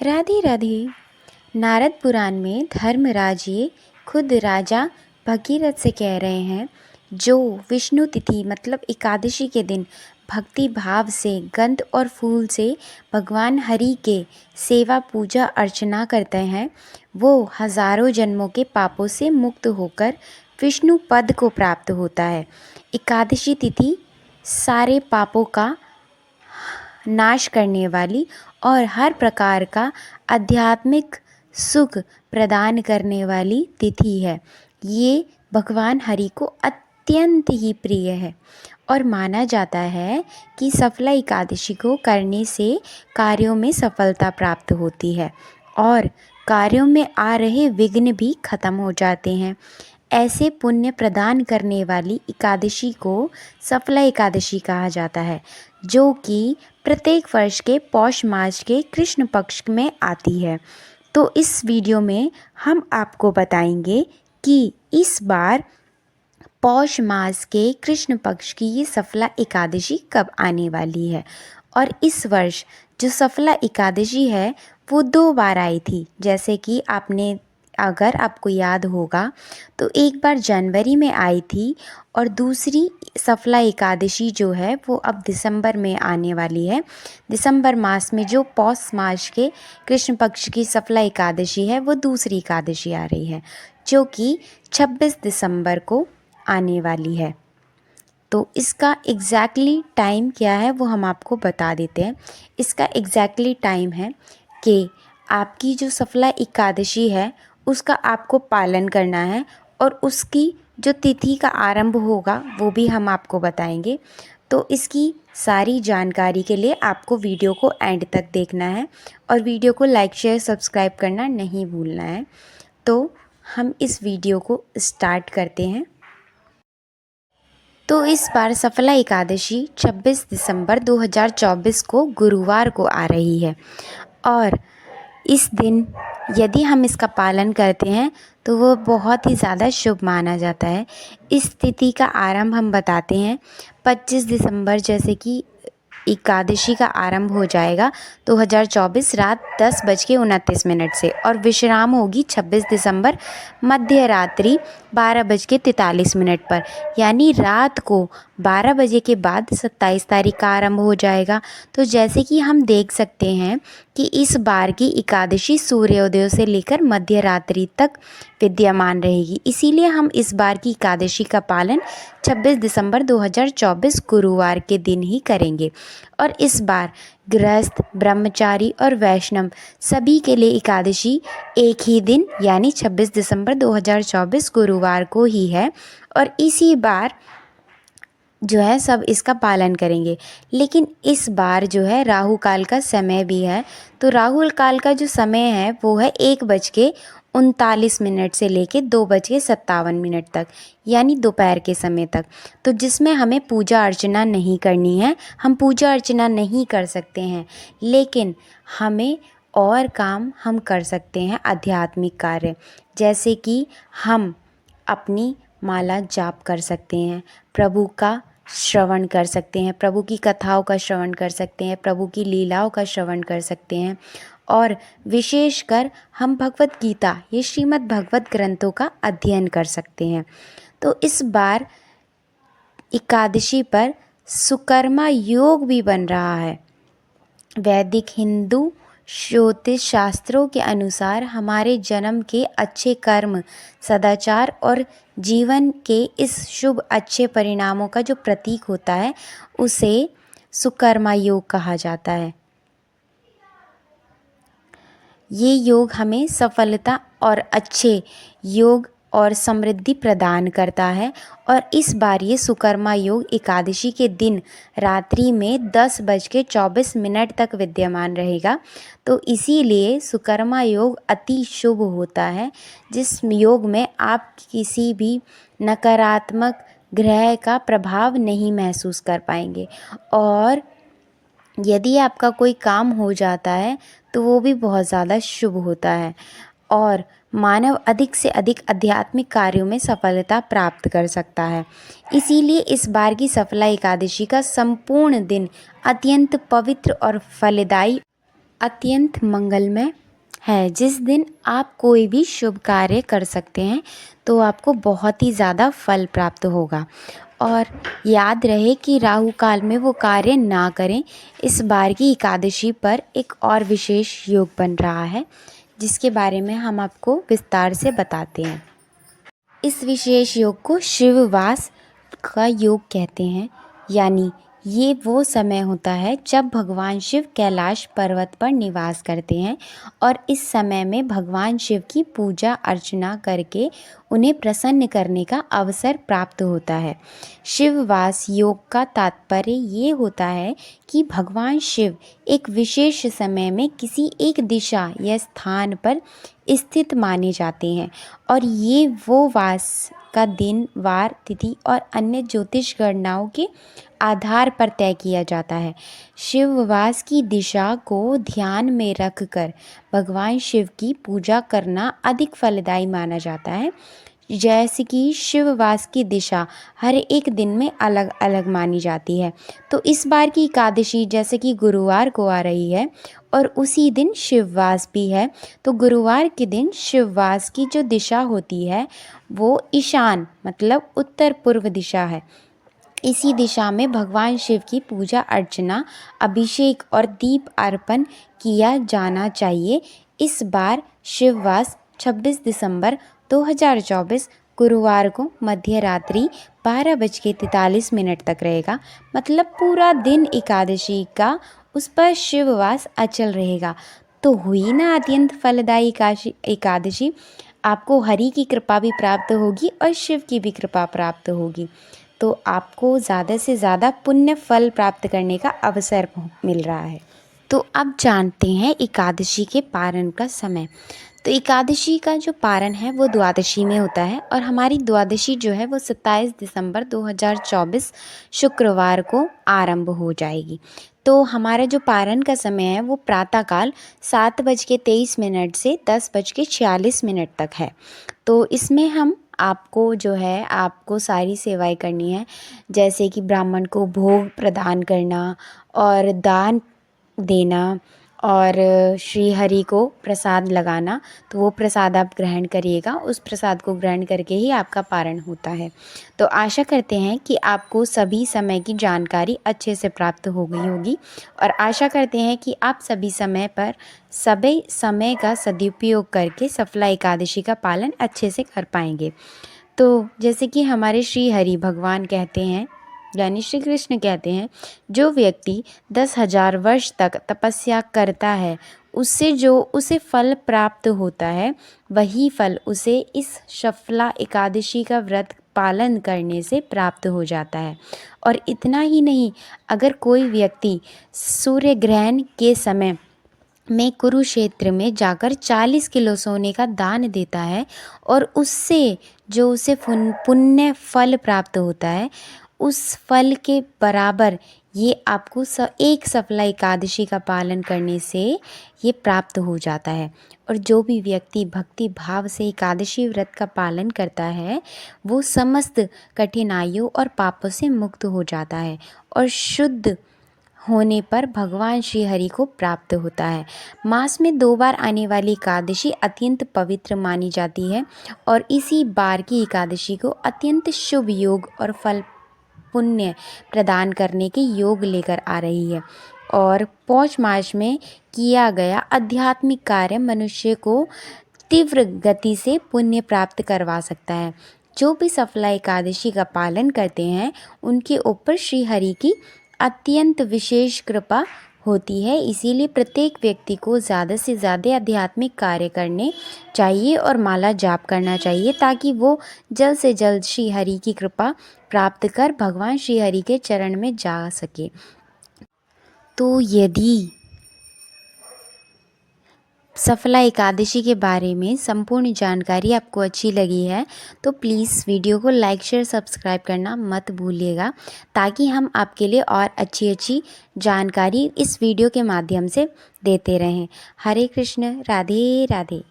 राधे राधे। नारद पुराण में धर्मराज ये खुद राजा भगीरथ से कह रहे हैं, जो विष्णु तिथि मतलब एकादशी के दिन भक्ति भाव से गंध और फूल से भगवान हरि के सेवा पूजा अर्चना करते हैं, वो हजारों जन्मों के पापों से मुक्त होकर विष्णु पद को प्राप्त होता है। एकादशी तिथि सारे पापों का नाश करने वाली और हर प्रकार का आध्यात्मिक सुख प्रदान करने वाली तिथि है। ये भगवान हरि को अत्यंत ही प्रिय है और माना जाता है कि सफला एकादशी को करने से कार्यों में सफलता प्राप्त होती है और कार्यों में आ रहे विघ्न भी खत्म हो जाते हैं। ऐसे पुण्य प्रदान करने वाली एकादशी को सफला एकादशी कहा जाता है, जो कि प्रत्येक वर्ष के पौष मास के कृष्ण पक्ष में आती है। तो इस वीडियो में हम आपको बताएंगे कि इस बार पौष मास के कृष्ण पक्ष की ये सफला एकादशी कब आने वाली है। और इस वर्ष जो सफला एकादशी है वो 2 बार आई थी। जैसे कि अगर आपको याद होगा तो एक बार जनवरी में आई थी और दूसरी सफला एकादशी जो है वो अब दिसंबर में आने वाली है। दिसंबर मास में जो पौष मास के कृष्ण पक्ष की सफला एकादशी है वो दूसरी एकादशी आ रही है, जो कि 26 दिसंबर को आने वाली है। तो इसका एग्जैक्टली टाइम क्या है वो हम आपको बता देते हैं। इसका एग्जैक्टली टाइम है कि आपकी जो सफला एकादशी है उसका आपको पालन करना है और उसकी जो तिथि का आरंभ होगा वो भी हम आपको बताएंगे। तो इसकी सारी जानकारी के लिए आपको वीडियो को एंड तक देखना है और वीडियो को लाइक शेयर सब्सक्राइब करना नहीं भूलना है। तो हम इस वीडियो को स्टार्ट करते हैं। तो इस बार सफला एकादशी 26 दिसंबर 2024 को गुरुवार को आ रही है और इस दिन यदि हम इसका पालन करते हैं तो वो बहुत ही ज़्यादा शुभ माना जाता है। इस तिथि का आरंभ हम बताते हैं 25 दिसंबर, जैसे कि एकादशी का आरंभ हो जाएगा 2024 रात 10:29 से और विश्राम होगी 26 दिसंबर मध्य रात्रि 12:43 पर, यानी रात को 12 बजे के बाद 27 तारीख का आरंभ हो जाएगा। तो जैसे कि हम देख सकते हैं कि इस बार की एकादशी सूर्योदय से लेकर मध्य रात्रि तक विद्यमान रहेगी, इसीलिए हम इस बार की एकादशी का पालन 26 दिसंबर 2024 गुरुवार के दिन ही करेंगे। और इस बार गृहस्थ, ब्रह्मचारी और वैष्णव सभी के लिए एकादशी एक ही दिन यानी 26 दिसंबर 2024 गुरुवार को ही है और इसी बार जो है सब इसका पालन करेंगे। लेकिन इस बार जो है राहु काल का समय भी है। तो राहु काल का जो समय है वो है 1:39 से लेके 2:57 तक, यानी दोपहर के समय तक। तो जिसमें हमें पूजा अर्चना नहीं करनी है, हम पूजा अर्चना नहीं कर सकते हैं, लेकिन हमें और काम हम कर सकते हैं, आध्यात्मिक कार्य, जैसे कि हम अपनी माला जाप कर सकते हैं, प्रभु का श्रवण कर सकते हैं, प्रभु की कथाओं का श्रवण कर सकते हैं, प्रभु की लीलाओं का श्रवण कर सकते हैं और विशेषकर हम भगवत गीता, ये श्रीमद् भगवत ग्रंथों का अध्ययन कर सकते हैं। तो इस बार एकादशी पर सुकर्मा योग भी बन रहा है। वैदिक हिंदू ज्योतिष शास्त्रों के अनुसार हमारे जन्म के अच्छे कर्म, सदाचार और जीवन के इस शुभ अच्छे परिणामों का जो प्रतीक होता है उसे सुकर्मा योग कहा जाता है। ये योग हमें सफलता और अच्छे योग और समृद्धि प्रदान करता है और इस बार ये सुकर्मा योग एकादशी के दिन रात्रि में 10:24 तक विद्यमान रहेगा। तो इसीलिए सुकर्मा योग अति शुभ होता है, जिस योग में आप किसी भी नकारात्मक ग्रह का प्रभाव नहीं महसूस कर पाएंगे और यदि आपका कोई काम हो जाता है तो वो भी बहुत ज़्यादा शुभ होता है और मानव अधिक से अधिक आध्यात्मिक कार्यों में सफलता प्राप्त कर सकता है। इसीलिए इस बार की सफला एकादशी का संपूर्ण दिन अत्यंत पवित्र और फलदायी अत्यंत मंगलमय है। जिस दिन आप कोई भी शुभ कार्य कर सकते हैं तो आपको बहुत ही ज़्यादा फल प्राप्त होगा। और याद रहे कि राहु काल में वो कार्य ना करें। इस बार की एकादशी पर एक और विशेष योग बन रहा है जिसके बारे में हम आपको विस्तार से बताते हैं। इस विशेष योग को शिववास का योग कहते हैं, यानी ये वो समय होता है जब भगवान शिव कैलाश पर्वत पर निवास करते हैं और इस समय में भगवान शिव की पूजा अर्चना करके उन्हें प्रसन्न करने का अवसर प्राप्त होता है। शिववास योग का तात्पर्य ये होता है कि भगवान शिव एक विशेष समय में किसी एक दिशा या स्थान पर स्थित माने जाते हैं और ये वो वास का दिन, वार, तिथि और अन्य ज्योतिष गणनाओं के आधार पर तय किया जाता है। शिववास की दिशा को ध्यान में रखकर भगवान शिव की पूजा करना अधिक फलदायी माना जाता है। जैसे कि शिववास की दिशा हर एक दिन में अलग अलग मानी जाती है। तो इस बार की एकादशी जैसे कि गुरुवार को आ रही है और उसी दिन शिववास भी है, तो गुरुवार के दिन शिववास की जो दिशा होती है वो ईशान मतलब उत्तर पूर्व दिशा है। इसी दिशा में भगवान शिव की पूजा अर्चना, अभिषेक और दीप अर्पण किया जाना चाहिए। इस बार शिववास 26 दिसंबर 2024 गुरुवार को मध्य रात्रि 12:43 तक रहेगा। मतलब पूरा दिन एकादशी का उस पर शिववास अचल रहेगा। तो हुई ना अत्यंत फलदायी एकादशी। आपको हरि की कृपा भी प्राप्त होगी और शिव की भी कृपा प्राप्त होगी। तो आपको ज़्यादा से ज़्यादा पुण्य फल प्राप्त करने का अवसर मिल रहा है। तो अब जानते हैं एकादशी के पारण का समय। तो एकादशी का जो पारण है वो द्वादशी में होता है और हमारी द्वादशी जो है वो 27 दिसंबर 2024 शुक्रवार को आरंभ हो जाएगी। तो हमारा जो पारण का समय है वो प्रातःकाल 7:23 से 10:46 तक है। तो इसमें हम आपको जो है आपको सारी सेवाएं करनी है, जैसे कि ब्राह्मण को भोग प्रदान करना और दान देना और श्री हरि को प्रसाद लगाना। तो वो प्रसाद आप ग्रहण करिएगा, उस प्रसाद को ग्रहण करके ही आपका पारण होता है। तो आशा करते हैं कि आपको सभी समय की जानकारी अच्छे से प्राप्त हो गई होगी और आशा करते हैं कि आप सभी समय पर सभी समय का सदुपयोग करके सफला एकादशी का पालन अच्छे से कर पाएंगे। तो जैसे कि हमारे श्री हरि भगवान कहते हैं, यानी श्री कृष्ण कहते हैं, जो व्यक्ति 10,000 वर्ष तक तपस्या करता है उससे जो उसे फल प्राप्त होता है वही फल उसे इस सफला एकादशी का व्रत पालन करने से प्राप्त हो जाता है। और इतना ही नहीं, अगर कोई व्यक्ति सूर्य ग्रहण के समय में कुरुक्षेत्र में जाकर 40 किलो सोने का दान देता है और उससे जो उसे पुण्य फल प्राप्त होता है उस फल के बराबर ये आपको एक सफला एकादशी का पालन करने से ये प्राप्त हो जाता है। और जो भी व्यक्ति भक्ति भाव से एकादशी व्रत का पालन करता है वो समस्त कठिनाइयों और पापों से मुक्त हो जाता है और शुद्ध होने पर भगवान श्री हरि को प्राप्त होता है। मास में 2 बार आने वाली एकादशी अत्यंत पवित्र मानी जाती है और इसी बार की एकादशी को अत्यंत शुभ योग और फल पुण्य प्रदान करने के योग लेकर आ रही है। और पौष मास में किया गया आध्यात्मिक कार्य मनुष्य को तीव्र गति से पुण्य प्राप्त करवा सकता है। जो भी सफला एकादशी का पालन करते हैं उनके ऊपर श्री हरि की अत्यंत विशेष कृपा होती है। इसीलिए प्रत्येक व्यक्ति को ज़्यादा से ज़्यादा आध्यात्मिक कार्य करने चाहिए और माला जाप करना चाहिए ताकि वो जल्द से जल्द श्री हरि की कृपा प्राप्त कर भगवान श्री हरि के चरण में जा सके। तो यदि सफला एकादशी के बारे में संपूर्ण जानकारी आपको अच्छी लगी है तो प्लीज़ वीडियो को लाइक शेयर सब्सक्राइब करना मत भूलिएगा ताकि हम आपके लिए और अच्छी जानकारी इस वीडियो के माध्यम से देते रहें। हरे कृष्ण, राधे राधे।